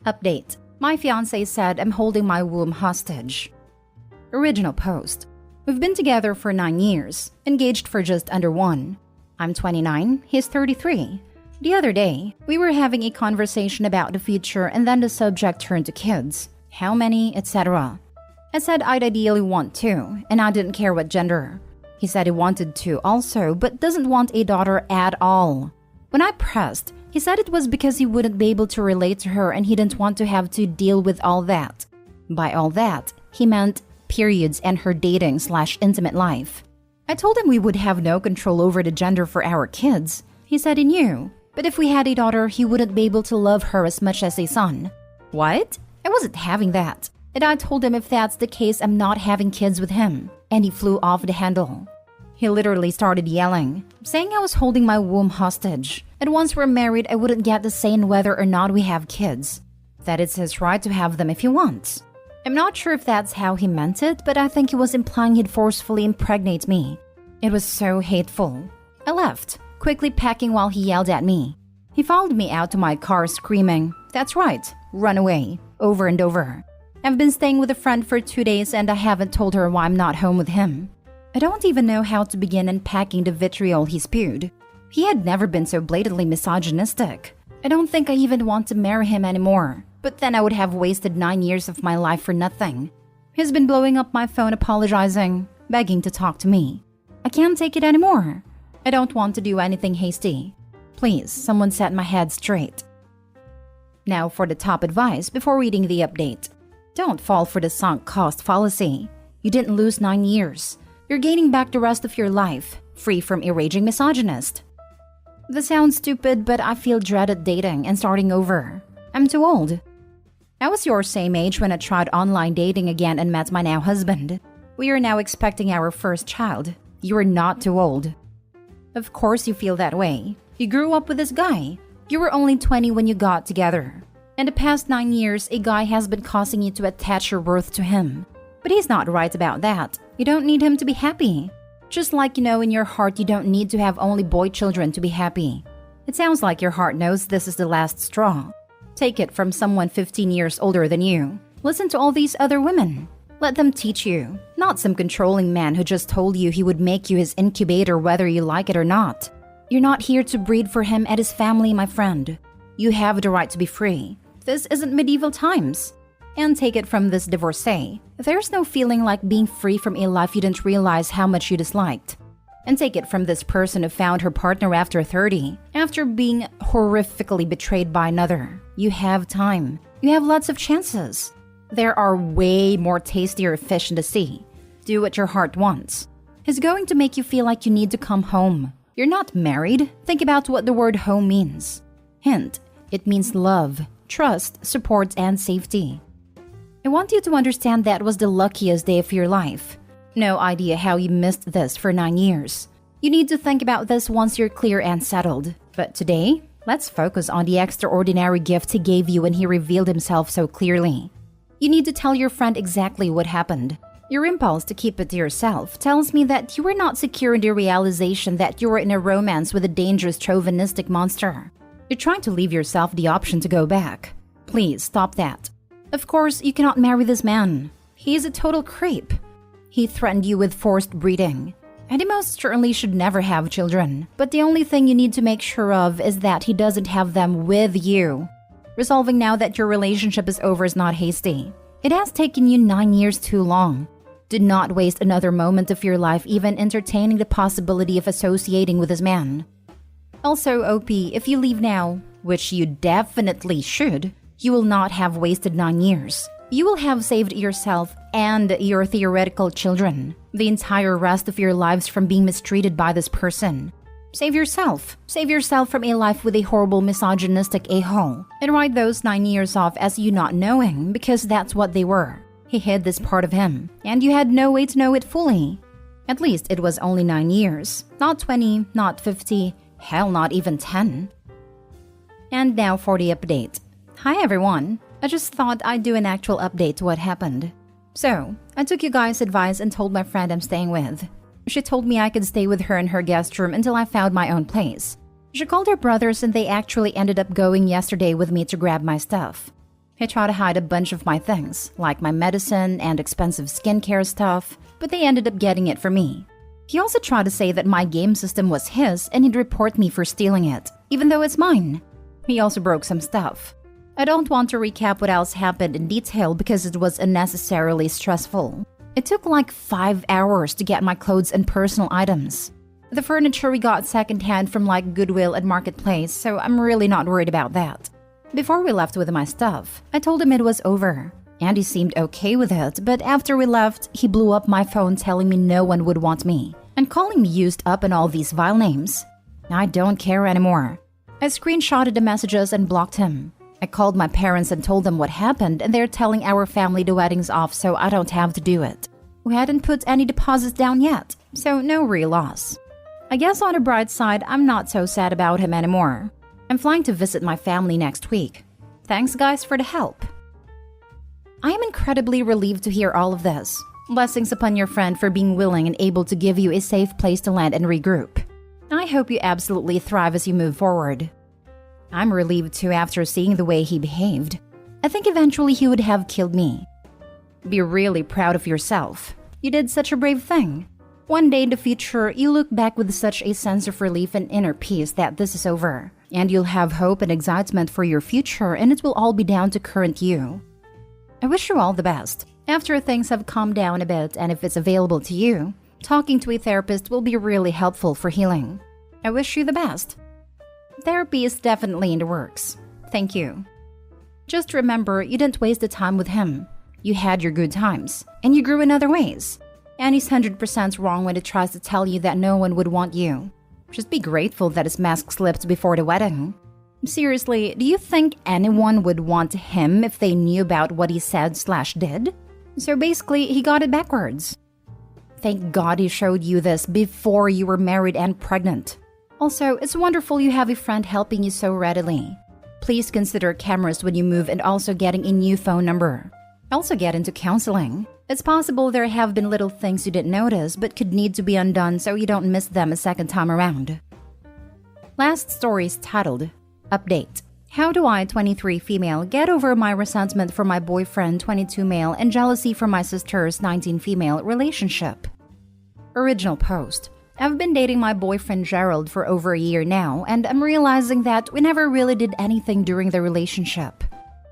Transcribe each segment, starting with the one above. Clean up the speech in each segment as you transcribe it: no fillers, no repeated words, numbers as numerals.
Update. My fiancé said I'm holding my womb hostage. Original post. We've been together for 9 years, engaged for just under 1. I'm 29, he's 33. The other day, we were having a conversation about the future and then the subject turned to kids. How many, etc. I said I'd ideally want 2, and I didn't care what gender. He said he wanted 2 also, but doesn't want a daughter at all. When I pressed, he said it was because he wouldn't be able to relate to her and he didn't want to have to deal with all that. By all that, he meant periods and her dating/intimate life. I told him we would have no control over the gender for our kids. He said he knew, but if we had a daughter, he wouldn't be able to love her as much as a son. What? I wasn't having that. And I told him if that's the case, I'm not having kids with him. And he flew off the handle. He literally started yelling, saying I was holding my womb hostage. And once we're married, I wouldn't get to say whether or not we have kids. That it's his right to have them if he wants. I'm not sure if that's how he meant it, but I think he was implying he'd forcefully impregnate me. It was so hateful. I left, quickly packing while he yelled at me. He followed me out to my car screaming, "That's right, run away," over and over. I've been staying with a friend for 2 days and I haven't told her why I'm not home with him. I don't even know how to begin unpacking the vitriol he spewed. He had never been so blatantly misogynistic. I don't think I even want to marry him anymore, but then I would have wasted 9 years of my life for nothing. He's been blowing up my phone apologizing, begging to talk to me. I can't take it anymore. I don't want to do anything hasty. Please, someone set my head straight. Now for the top advice before reading the update. Don't fall for the sunk cost fallacy. You didn't lose 9 years. You're gaining back the rest of your life, free from a raging misogynist. This sounds stupid, but I feel dread at dating and starting over. I'm too old. I was your same age when I tried online dating again and met my now husband. We are now expecting our first child. You are not too old. Of course you feel that way. You grew up with this guy. You were only 20 when you got together. In the past 9 years, a guy has been causing you to attach your worth to him. But he's not right about that. You don't need him to be happy. Just like you know in your heart you don't need to have only boy children to be happy. It sounds like your heart knows this is the last straw. Take it from someone 15 years older than you. Listen to all these other women. Let them teach you, not some controlling man who just told you he would make you his incubator whether you like it or not. You're not here to breed for him and his family, my friend. You have the right to be free. This isn't medieval times. And take it from this divorcee. There's no feeling like being free from a life you didn't realize how much you disliked. And take it from this person who found her partner after 30, after being horrifically betrayed by another. You have time. You have lots of chances. There are way more tastier fish in the sea. Do what your heart wants. He's going to make you feel like you need to come home. You're not married. Think about what the word home means. Hint, it means love, trust, support, and safety. I want you to understand that was the luckiest day of your life. No idea how you missed this for 9 years. You need to think about this once you're clear and settled. But today, let's focus on the extraordinary gift he gave you when he revealed himself so clearly. You need to tell your friend exactly what happened. Your impulse to keep it to yourself tells me that you were not secure in the realization that you were in a romance with a dangerous chauvinistic monster. You're trying to leave yourself the option to go back. Please stop that. Of course, you cannot marry this man. He is a total creep. He threatened you with forced breeding. And he most certainly should never have children. But the only thing you need to make sure of is that he doesn't have them with you. Resolving now that your relationship is over is not hasty. It has taken you 9 years too long. Do not waste another moment of your life even entertaining the possibility of associating with this man. Also, OP, if you leave now, which you definitely should, you will not have wasted 9 years. You will have saved yourself and your theoretical children the entire rest of your lives from being mistreated by this person. Save yourself. Save yourself from a life with a horrible misogynistic a-hole. And write those 9 years off as you not knowing, because that's what they were. He hid this part of him, and you had no way to know it fully. At least it was only 9 years. Not 20, not 50, hell, not even 10. And now for the update. Hi everyone. I just thought I'd do an actual update to what happened. So, I took you guys' advice and told my friend I'm staying with. She told me I could stay with her in her guest room until I found my own place. She called her brothers and they actually ended up going yesterday with me to grab my stuff. He tried to hide a bunch of my things, like my medicine and expensive skincare stuff, but they ended up getting it from me. He also tried to say that my game system was his and he'd report me for stealing it, even though it's mine. He also broke some stuff. I don't want to recap what else happened in detail because it was unnecessarily stressful. It took like 5 hours to get my clothes and personal items. The furniture we got secondhand from like Goodwill and Marketplace, so I'm really not worried about that. Before we left with my stuff, I told him it was over. And he seemed okay with it, but after we left, he blew up my phone telling me no one would want me, and calling me used up and all these vile names. I don't care anymore. I screenshotted the messages and blocked him. I called my parents and told them what happened, and they're telling our family the wedding's off so I don't have to do it. We hadn't put any deposits down yet, so no real loss. I guess on the bright side, I'm not so sad about him anymore. I'm flying to visit my family next week. Thanks guys for the help. I am incredibly relieved to hear all of this. Blessings upon your friend for being willing and able to give you a safe place to land and regroup. I hope you absolutely thrive as you move forward. I'm relieved too after seeing the way he behaved. I think eventually he would have killed me. Be really proud of yourself. You did such a brave thing. One day in the future, you look back with such a sense of relief and inner peace that this is over. And you'll have hope and excitement for your future, and it will all be down to current you. I wish you all the best. After things have calmed down a bit and if it's available to you, talking to a therapist will be really helpful for healing. I wish you the best. Therapy is definitely in the works. Thank you. Just remember, you didn't waste the time with him. You had your good times, and you grew in other ways. And he's 100% wrong when he tries to tell you that no one would want you. Just be grateful that his mask slipped before the wedding. Seriously, do you think anyone would want him if they knew about what he said/did? So basically, he got it backwards. Thank God he showed you this before you were married and pregnant. Also, it's wonderful you have a friend helping you so readily. Please consider cameras when you move and also getting a new phone number. Also get into counseling. It's possible there have been little things you didn't notice but could need to be undone so you don't miss them a second time around. Last story is titled, Update. How do I, 23 female, get over my resentment for my boyfriend, 22 male, and jealousy from my sister's 19 female relationship? Original post. I've been dating my boyfriend Gerald for over a year now, and I'm realizing that we never really did anything during the relationship.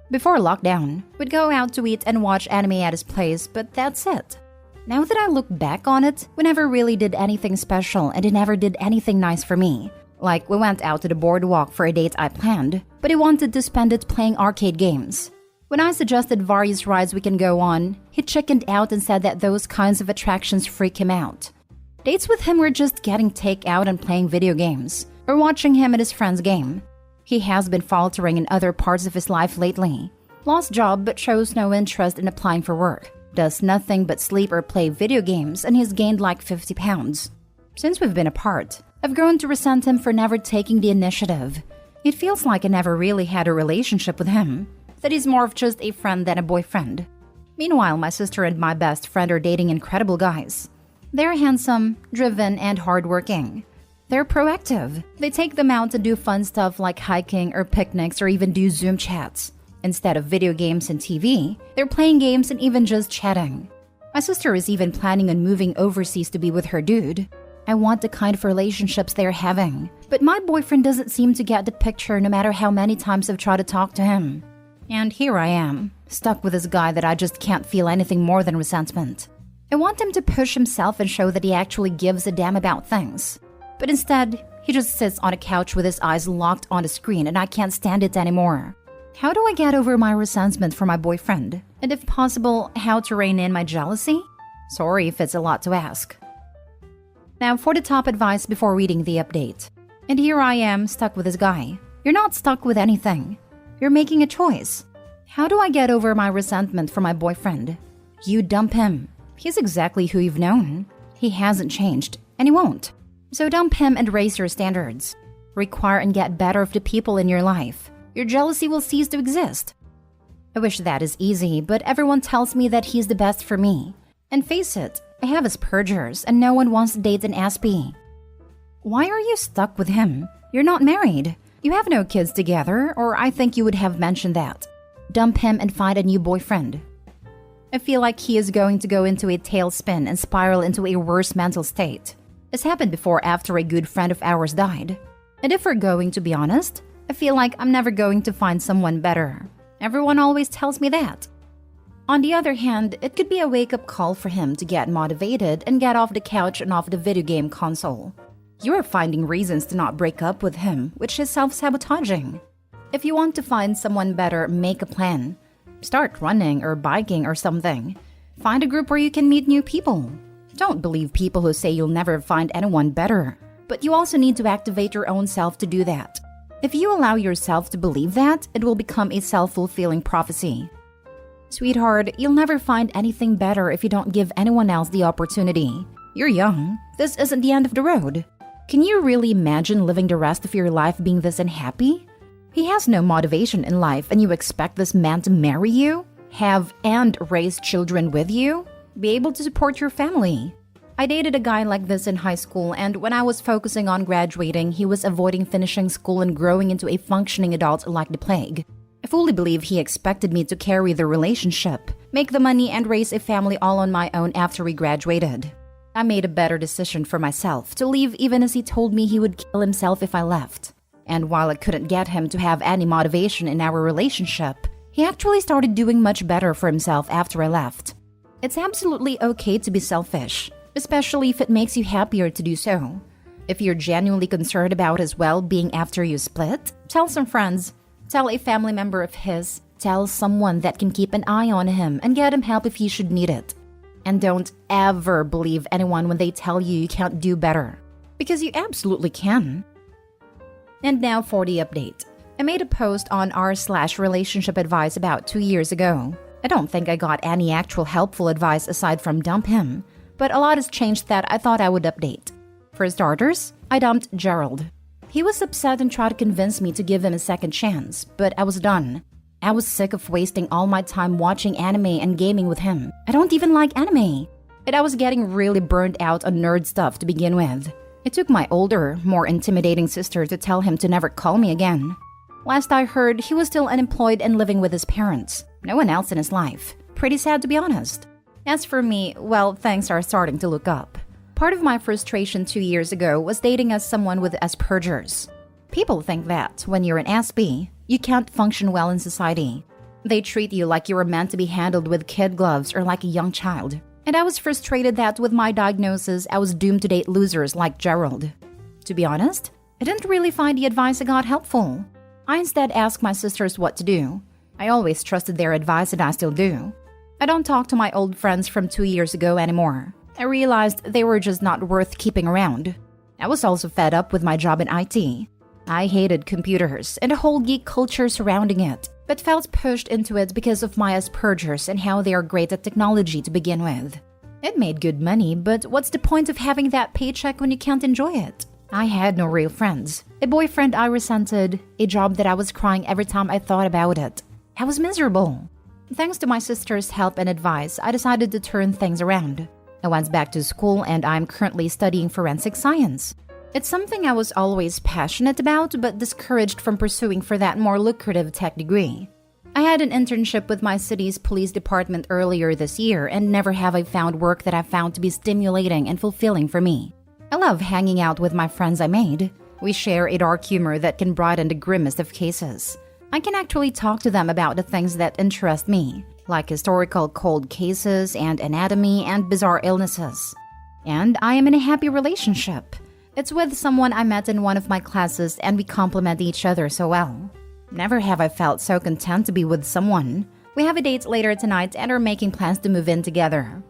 Before lockdown, we'd go out to eat and watch anime at his place, but that's it. Now that I look back on it, we never really did anything special and he never did anything nice for me. Like, we went out to the boardwalk for a date I planned, but he wanted to spend it playing arcade games. When I suggested various rides we can go on, he chickened out and said that those kinds of attractions freak him out. Dates with him were just getting takeout and playing video games, or watching him at his friend's game. He has been faltering in other parts of his life lately. Lost job but shows no interest in applying for work. Does nothing but sleep or play video games, and he's gained like 50 pounds. Since we've been apart, I've grown to resent him for never taking the initiative. It feels like I never really had a relationship with him, that he's more of just a friend than a boyfriend. Meanwhile, my sister and my best friend are dating incredible guys. They're handsome, driven, and hardworking. They're proactive. They take them out and do fun stuff like hiking or picnics or even do Zoom chats. Instead of video games and TV, they're playing games and even just chatting. My sister is even planning on moving overseas to be with her dude. I want the kind of relationships they're having, but my boyfriend doesn't seem to get the picture no matter how many times I've tried to talk to him. And here I am, stuck with this guy that I just can't feel anything more than resentment. I want him to push himself and show that he actually gives a damn about things. But instead, he just sits on a couch with his eyes locked on the screen and I can't stand it anymore. How do I get over my resentment for my boyfriend? And if possible, how to rein in my jealousy? Sorry if it's a lot to ask. Now for the top advice before reading the update. And here I am, stuck with this guy. You're not stuck with anything. You're making a choice. How do I get over my resentment for my boyfriend? You dump him. He's exactly who you've known. He hasn't changed, and he won't. So dump him and raise your standards. Require and get better of the people in your life. Your jealousy will cease to exist. I wish that is easy, but everyone tells me that he's the best for me. And face it, I have Asperger's and no one wants to date an SP. Why are you stuck with him? You're not married. You have no kids together, or I think you would have mentioned that. dump him and find a new boyfriend. I feel like he is going to go into a tailspin and spiral into a worse mental state. This happened before after a good friend of ours died. And if we're going to be honest, I feel like I'm never going to find someone better. Everyone always tells me that. On the other hand, it could be a wake-up call for him to get motivated and get off the couch and off the video game console. You are finding reasons to not break up with him, which is self-sabotaging. If you want to find someone better, make a plan. Start running or biking or something. Find a group where you can meet new people. Don't believe people who say you'll never find anyone better. But you also need to activate your own self to do that. If you allow yourself to believe that, it will become a self-fulfilling prophecy. Sweetheart, you'll never find anything better if you don't give anyone else the opportunity. You're young. This isn't the end of the road. Can you really imagine living the rest of your life being this unhappy? He has no motivation in life and you expect this man to marry you, have and raise children with you, be able to support your family. I dated a guy like this in high school, and when I was focusing on graduating, he was avoiding finishing school and growing into a functioning adult like the plague. I fully believe he expected me to carry the relationship, make the money, and raise a family all on my own after we graduated. I made a better decision for myself to leave, even as he told me he would kill himself if I left. And while I couldn't get him to have any motivation in our relationship, he actually started doing much better for himself after I left. It's absolutely okay to be selfish, especially if it makes you happier to do so. If you're genuinely concerned about his well-being after you split, tell some friends, tell a family member of his, tell someone that can keep an eye on him and get him help if he should need it. And don't ever believe anyone when they tell you can't do better, because you absolutely can. And now for the update. I made a post on r/relationship advice about 2 years ago. I don't think I got any actual helpful advice aside from dump him, but a lot has changed that I thought I would update. For starters, I dumped Gerald. He was upset and tried to convince me to give him a second chance, but I was done. I was sick of wasting all my time watching anime and gaming with him. I don't even like anime. And I was getting really burned out on nerd stuff to begin with. It took my older, more intimidating sister to tell him to never call me again. Last I heard, he was still unemployed and living with his parents. No one else in his life. Pretty sad, to be honest. As for me, well, things are starting to look up. Part of my frustration 2 years ago was dating as someone with Asperger's. People think that, when you're an SB, you can't function well in society. They treat you like you were meant to be handled with kid gloves or like a young child. And I was frustrated that with my diagnosis, I was doomed to date losers like Gerald. To be honest, I didn't really find the advice I got helpful. I instead asked my sisters what to do. I always trusted their advice and I still do. I don't talk to my old friends from 2 years ago anymore. I realized they were just not worth keeping around. I was also fed up with my job in IT. I hated computers and the whole geek culture surrounding it, but felt pushed into it because of my Asperger's and how they are great at technology to begin with. It made good money, but what's the point of having that paycheck when you can't enjoy it? I had no real friends, a boyfriend I resented, a job that I was crying every time I thought about it. I was miserable. Thanks to my sister's help and advice, I decided to turn things around. I went back to school and I'm currently studying forensic science. It's something I was always passionate about but discouraged from pursuing for that more lucrative tech degree. I had an internship with my city's police department earlier this year and never have I found work that I found to be stimulating and fulfilling for me. I love hanging out with my friends I made. We share a dark humor that can brighten the grimmest of cases. I can actually talk to them about the things that interest me, like historical cold cases and anatomy and bizarre illnesses. And I am in a happy relationship. It's with someone I met in one of my classes and we complement each other so well. Never have I felt so content to be with someone. We have a date later tonight and are making plans to move in together.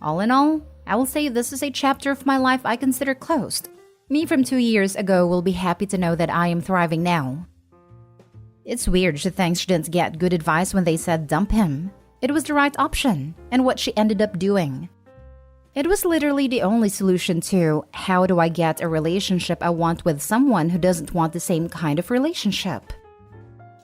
All in all, I will say this is a chapter of my life I consider closed. Me from 2 years ago will be happy to know that I am thriving now. It's weird she thinks she didn't get good advice when they said dump him. It was the right option, and what she ended up doing. It was literally the only solution to, how do I get a relationship I want with someone who doesn't want the same kind of relationship?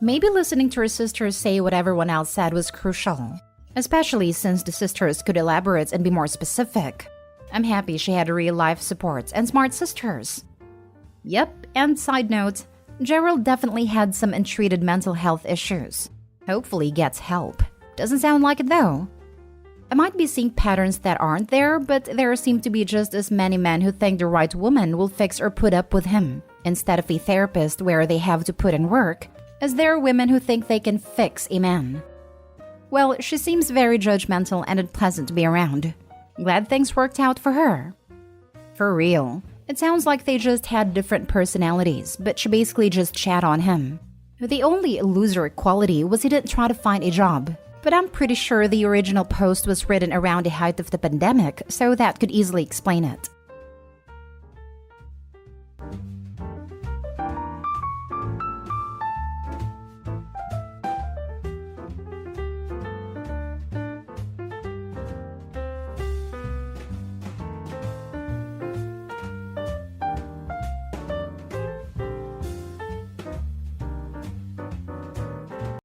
Maybe listening to her sisters say what everyone else said was crucial, especially since the sisters could elaborate and be more specific. I'm happy she had real-life support and smart sisters. Yep, and side note, Gerald definitely had some untreated mental health issues. Hopefully gets help. Doesn't sound like it though. I might be seeing patterns that aren't there, but there seem to be just as many men who think the right woman will fix or put up with him, instead of a therapist where they have to put in work, as there are women who think they can fix a man. Well, she seems very judgmental and unpleasant to be around. Glad things worked out for her. For real, it sounds like they just had different personalities, but she basically just chat on him. The only illusory quality was he didn't try to find a job. But I'm pretty sure the original post was written around the height of the pandemic, so that could easily explain it.